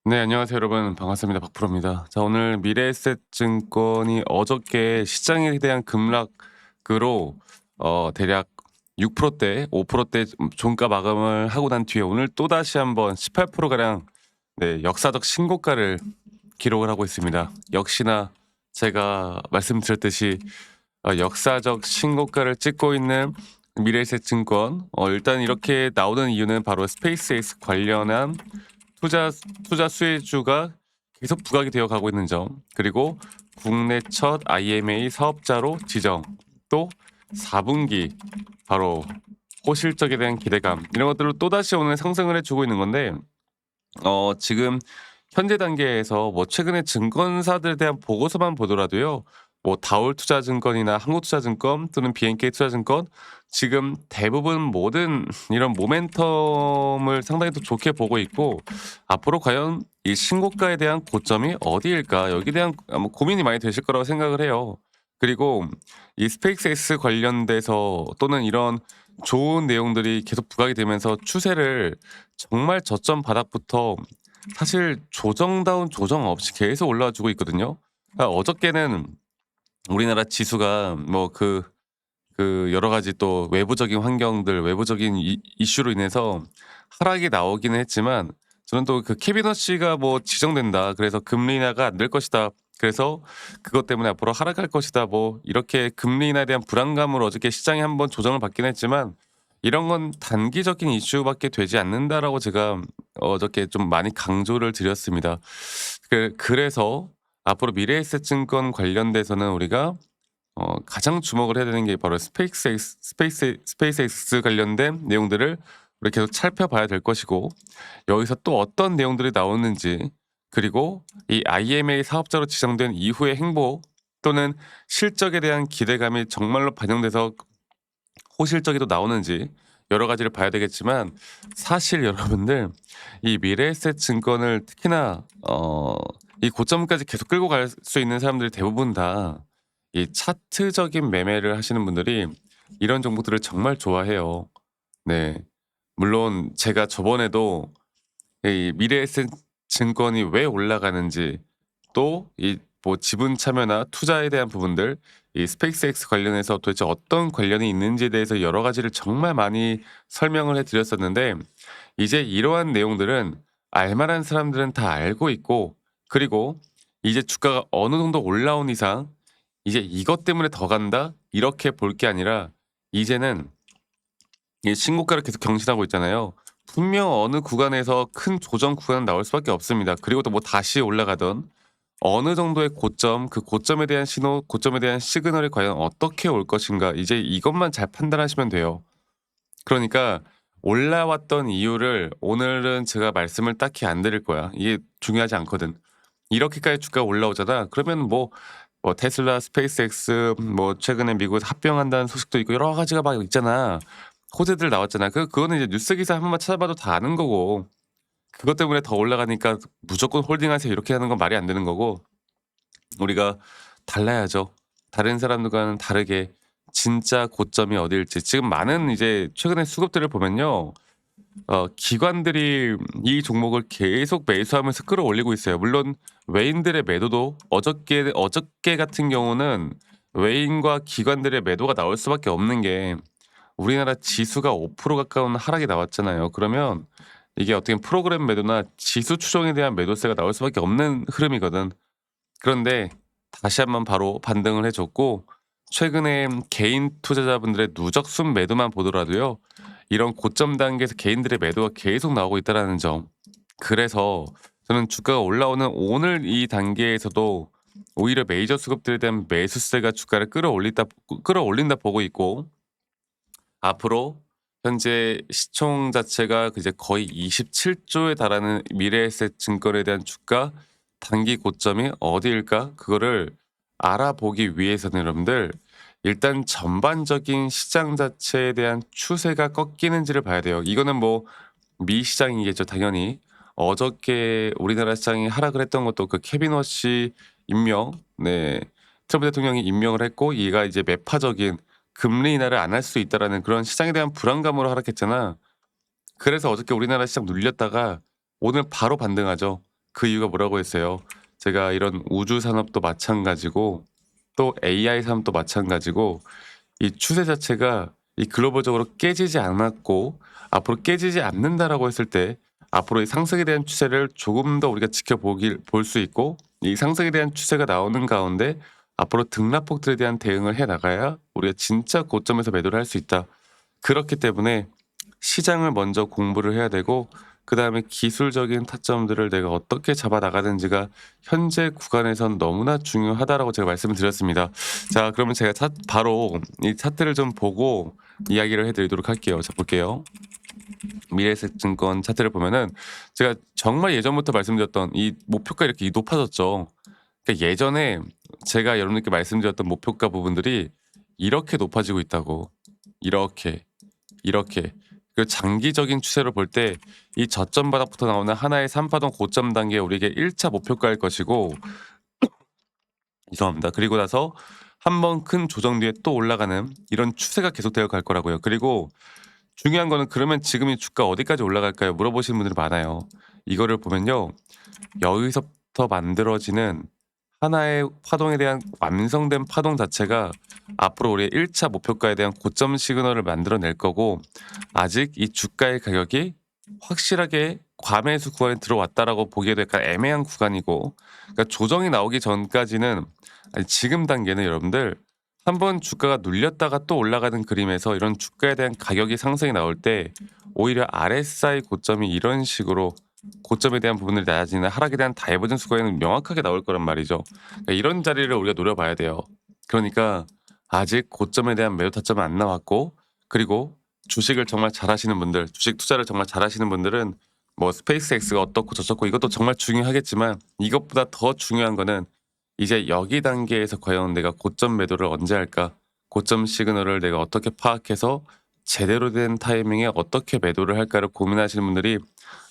네, 안녕하세요, 여러분. 반갑습니다. 박프로입니다. 자, 오늘 미래에셋 증권이 어저께 시장에 대한 급락으로 대략 6%대, 5%대 종가 마감을 하고 난 뒤에 오늘 또다시 한번 18%가량 역사적 신고가를 기록을 하고 있습니다. 역시나 제가 말씀드렸듯이 역사적 신고가를 찍고 있는 미래에셋 증권. 일단 이렇게 나오는 이유는 바로 스페이스X 관련한 투자 투자 수혜주가 계속 부각이 되어 가고 있는 점, 그리고 국내 첫 IMA 사업자로 지정, 또 4분기 바로 호실적에 대한 기대감, 이런 것들로 또다시 오늘 상승을 해주고 있는 건데, 지금 현재 단계에서 뭐 최근에 증권사들에 대한 보고서만 보더라도요. 뭐 다올투자증권이나 한국투자증권 또는 BNK투자증권, 지금 대부분 모든 이런 모멘텀을 상당히 또 좋게 보고 있고, 앞으로 과연 이 신고가에 대한 고점이 어디일까, 여기에 대한 아마 고민이 많이 되실 거라고 생각을 해요. 그리고 이 스페이스X 관련돼서 또는 이런 좋은 내용들이 계속 부각이 되면서 추세를 정말 저점 바닥부터 사실 조정다운 조정 없이 계속 올라와 주고 있거든요. 어저께는 우리나라 지수가 뭐 여러 가지 또 외부적인 환경들, 외부적인 이슈로 인해서 하락이 나오기는 했지만, 저는 또 그 캐비넛 씨가 뭐 지정된다, 그래서 금리 인하가 안 될 것이다, 그래서 그것 때문에 앞으로 하락할 것이다, 뭐 이렇게 금리 인하에 대한 불안감으로 어저께 시장이 한번 조정을 받긴 했지만, 이런 건 단기적인 이슈밖에 되지 않는다라고 제가 어저께 좀 많이 강조를 드렸습니다. 그래서 앞으로 미래에셋증권 관련돼서는 우리가 가장 주목을 해야 되는 게 바로 스페이스X 관련된 내용들을 우리 계속 살펴봐야 될 것이고, 여기서 또 어떤 내용들이 나오는지, 그리고 이 IMA 사업자로 지정된 이후의 행보 또는 실적에 대한 기대감이 정말로 반영돼서 호실적이 또 나오는지, 여러 가지를 봐야 되겠지만, 사실 여러분들 이 미래에셋 증권을 특히나 이 고점까지 계속 끌고 갈 수 있는 사람들이 대부분 다 이 차트적인 매매를 하시는 분들이 이런 종목들을 정말 좋아해요. 네. 물론 제가 저번에도 이 미래에셋 증권이 왜 올라가는지, 또 이 뭐 지분 참여나 투자에 대한 부분들, 이 스페이스X 관련해서 도대체 어떤 관련이 있는지에 대해서 여러 가지를 정말 많이 설명을 해 드렸었는데, 이제 이러한 내용들은 알만한 사람들은 다 알고 있고, 그리고 이제 주가가 어느 정도 올라온 이상 이제 '이것 때문에 더 간다.' 이렇게 볼 게 아니라, 이제는 이 신고가를 계속 경신하고 있잖아요. 분명 어느 구간에서 큰 조정 구간은 나올 수밖에 없습니다. 그리고 또 뭐 다시 올라가던 어느 정도의 고점, 그 고점에 대한 신호, 고점에 대한 시그널이 과연 어떻게 올 것인가, 이제 이것만 잘 판단하시면 돼요. 그러니까 올라왔던 이유를 오늘은 제가 말씀을 딱히 안 드릴 거야. 이게 중요하지 않거든. 이렇게까지 주가가 올라오잖아. 그러면 뭐 테슬라, 스페이스X, 뭐 최근에 미국에서 합병한다는 소식도 있고 여러 가지가 막 있잖아. 호재들 나왔잖아. 그거는 이제 뉴스 기사 한 번만 찾아봐도 다 아는 거고, 그것 때문에 더 올라가니까 무조건 홀딩하세요 이렇게 하는 건 말이 안 되는 거고, 우리가 달라야죠. 다른 사람들과는 다르게 진짜 고점이 어디일지. 지금 많은 이제 최근에 수급들을 보면요. 기관들이 이 종목을 계속 매수하면서 끌어올리고 있어요. 물론 외인들의 매도도 어저께 같은 경우는 외인과 기관들의 매도가 나올 수밖에 없는 게, 우리나라 지수가 5% 가까운 하락이 나왔잖아요. 그러면 이게 어떻게 프로그램 매도나 지수 추종에 대한 매도세가 나올 수밖에 없는 흐름이거든. 그런데 다시 한번 바로 반등을 해 줬고, 최근에 개인 투자자분들의 누적 순 매도만 보더라도요. 이런 고점 단계에서 개인들의 매도가 계속 나오고 있다라는 점. 그래서 저는 주가가 올라오는 오늘 이 단계에서도 오히려 메이저 수급들에 대한 매수세가 주가를 끌어올린다 보고 있고, 앞으로 현재 시총 자체가 이제 거의 27조에 달하는 미래에셋 증권에 대한 주가 단기 고점이 어디일까? 그거를 알아보기 위해서는 여러분들 일단 전반적인 시장 자체에 대한 추세가 꺾이는지를 봐야 돼요. 이거는 뭐 미 시장이겠죠, 당연히. 어저께 우리나라 시장이 하락을 했던 것도 그 케빈 워시 임명, 네, 트럼프 대통령이 임명을 했고, 얘가 이제 매파적인 금리 인하를 안 할 수 있다라는 그런 시장에 대한 불안감으로 하락했잖아. 그래서 어저께 우리나라 시장 눌렸다가 오늘 바로 반등하죠. 그 이유가 뭐라고 했어요. 제가 이런 우주 산업도 마찬가지고 또 AI 산업도 마찬가지고 이 추세 자체가 이 글로벌적으로 깨지지 않았고 앞으로 깨지지 않는다라고 했을 때 앞으로 이 상승에 대한 추세를 조금 더 우리가 지켜보길 볼 수 있고 이 상승에 대한 추세가 나오는 가운데 앞으로 등락폭들에 대한 대응을 해 나가야 우리가 진짜 고점에서 매도를 할 수 있다. 그렇기 때문에 시장을 먼저 공부를 해야 되고 그다음에 기술적인 타점들을 내가 어떻게 잡아 나가는지가 현재 구간에선 너무나 중요하다라고 제가 말씀을 드렸습니다. 자, 그러면 제가 바로 이 차트를 좀 보고 이야기를 해드리도록 할게요. 자, 볼게요. 미래에셋증권 차트를 보면은 제가 정말 예전부터 말씀드렸던 이 목표가 이렇게 높아졌죠. 그러니까 예전에 제가 여러분들께 말씀드렸던 목표가 부분들이 이렇게 높아지고 있다고. 이렇게. 이렇게. 그 장기적인 추세로 볼 때 이 저점 바닥부터 나오는 하나의 3파동 고점 단계 우리에게 1차 목표가일 것이고 죄송합니다. 그리고 나서 한 번 큰 조정 뒤에 또 올라가는 이런 추세가 계속되어 갈 거라고요. 그리고 중요한 거는 그러면 지금 이 주가 어디까지 올라갈까요? 물어보시는 분들이 많아요. 이거를 보면요. 여기서부터 만들어지는 하나의 파동에 대한 완성된 파동 자체가 앞으로 우리의 1차 목표가에 대한 고점 시그널을 만들어낼 거고 아직 이 주가의 가격이 확실하게 과매수 구간에 들어왔다라고 보기에도 약간 애매한 구간이고 그러니까 조정이 나오기 전까지는 아니 지금 단계는 여러분들 한번 주가가 눌렸다가 또 올라가는 그림에서 이런 주가에 대한 가격이 상승이 나올 때 오히려 RSI 고점이 이런 식으로 고점에 대한 부분들이 낮아지는 하락에 대한 다이버전스 구간이 명확하게 나올 거란 말이죠. 그러니까 이런 자리를 우리가 노려봐야 돼요. 그러니까 아직 고점에 대한 매도 타점은 안 나왔고 그리고 주식을 정말 잘하시는 분들, 주식 투자를 정말 잘하시는 분들은 뭐 스페이스X가 어떻고 저쩌고 이것도 정말 중요하겠지만 이것보다 더 중요한 거는 이제 여기 단계에서 과연 내가 고점 매도를 언제 할까? 고점 시그널을 내가 어떻게 파악해서 제대로 된 타이밍에 어떻게 매도를 할까를 고민하시는 분들이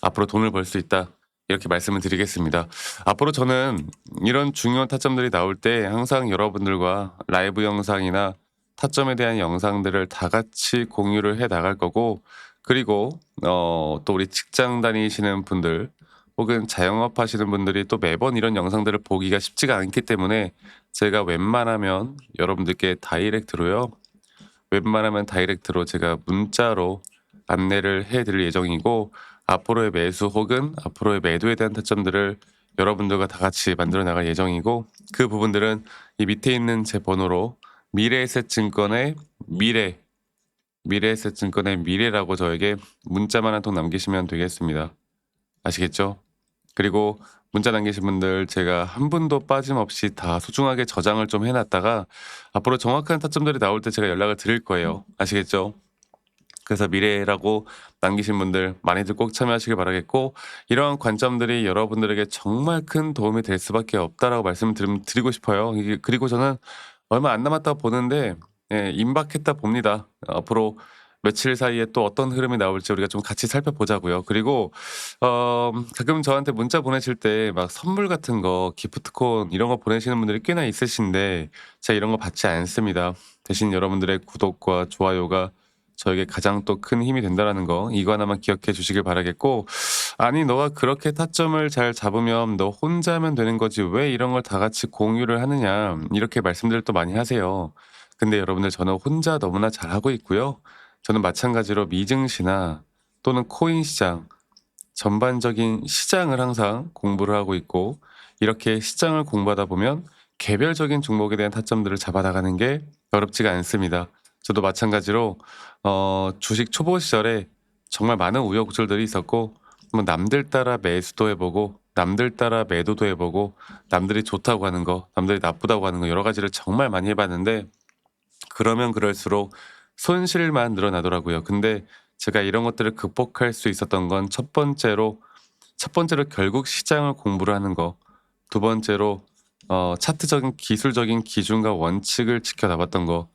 앞으로 돈을 벌 수 있다. 이렇게 말씀을 드리겠습니다. 앞으로 저는 이런 중요한 타점들이 나올 때 항상 여러분들과 라이브 영상이나 타점에 대한 영상들을 다 같이 공유를 해 나갈 거고 그리고 또 우리 직장 다니시는 분들 혹은 자영업 하시는 분들이 또 매번 이런 영상들을 보기가 쉽지가 않기 때문에 제가 웬만하면 여러분들께 다이렉트로 제가 문자로 안내를 해 드릴 예정이고 앞으로의 매수 혹은 앞으로의 매도에 대한 타점들을 여러분들과 다 같이 만들어 나갈 예정이고 그 부분들은 이 밑에 있는 제 번호로 미래에셋증권의 미래라고 저에게 문자만 한 통 남기시면 되겠습니다. 아시겠죠? 그리고 문자 남기신 분들 제가 한 분도 빠짐없이 다 소중하게 저장을 좀 해놨다가 앞으로 정확한 타점들이 나올 때 제가 연락을 드릴 거예요. 아시겠죠? 그래서 미래라고 남기신 분들 많이들 꼭 참여하시길 바라겠고 이러한 관점들이 여러분들에게 정말 큰 도움이 될 수밖에 없다라고 말씀을 드리고 싶어요. 그리고 저는 얼마 안 남았다고 보는데 임박했다 봅니다. 앞으로 며칠 사이에 또 어떤 흐름이 나올지 우리가 좀 같이 살펴보자고요. 그리고 가끔 저한테 문자 보내실 때 막 선물 같은 거 기프트콘 이런 거 보내시는 분들이 꽤나 있으신데 제가 이런 거 받지 않습니다. 대신 여러분들의 구독과 좋아요가 저에게 가장 또 큰 힘이 된다라는 거 이거 하나만 기억해 주시길 바라겠고 아니 너가 그렇게 타점을 잘 잡으면 너 혼자 하면 되는 거지 왜 이런 걸 다 같이 공유를 하느냐 이렇게 말씀들을 또 많이 하세요. 근데 여러분들 저는 혼자 너무나 잘하고 있고요. 저는 마찬가지로 미증시나 또는 코인 시장 전반적인 시장을 항상 공부를 하고 있고 이렇게 시장을 공부하다 보면 개별적인 종목에 대한 타점들을 잡아 나가는 게 어렵지가 않습니다. 저도 마찬가지로 주식 초보 시절에 정말 많은 우여곡절들이 있었고 뭐 남들 따라 매수도 해보고 남들 따라 매도도 해보고 남들이 좋다고 하는 거 남들이 나쁘다고 하는 거 여러 가지를 정말 많이 해봤는데 그러면 그럴수록 손실만 늘어나더라고요. 근데 제가 이런 것들을 극복할 수 있었던 건 첫 번째로 결국 시장을 공부를 하는 거, 두 번째로 차트적인 기술적인 기준과 원칙을 지켜 나갔던 거,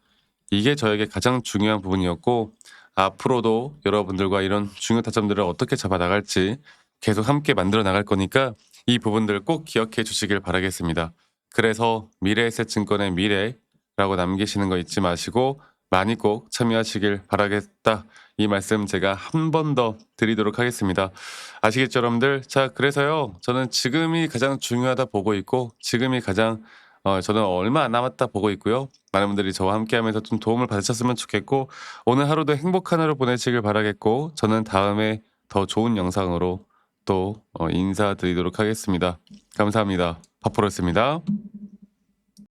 이게 저에게 가장 중요한 부분이었고 앞으로도 여러분들과 이런 중요 타점들을 어떻게 잡아 나갈지 계속 함께 만들어 나갈 거니까 이 부분들 꼭 기억해 주시길 바라겠습니다. 그래서 미래에셋증권의 미래라고 남기시는 거 잊지 마시고 많이 꼭 참여하시길 바라겠다. 이 말씀 제가 한 번 더 드리도록 하겠습니다. 아시겠죠, 여러분들? 자, 그래서요. 저는 지금이 가장 중요하다 보고 있고 지금이 가장 저는 얼마 안 남았다 보고 있고요. 많은 분들이 저와 함께하면서 좀 도움을 받으셨으면 좋겠고 오늘 하루도 행복한 하루 보내시길 바라겠고 저는 다음에 더 좋은 영상으로 또 인사드리도록 하겠습니다. 감사합니다. 파프로였습니다.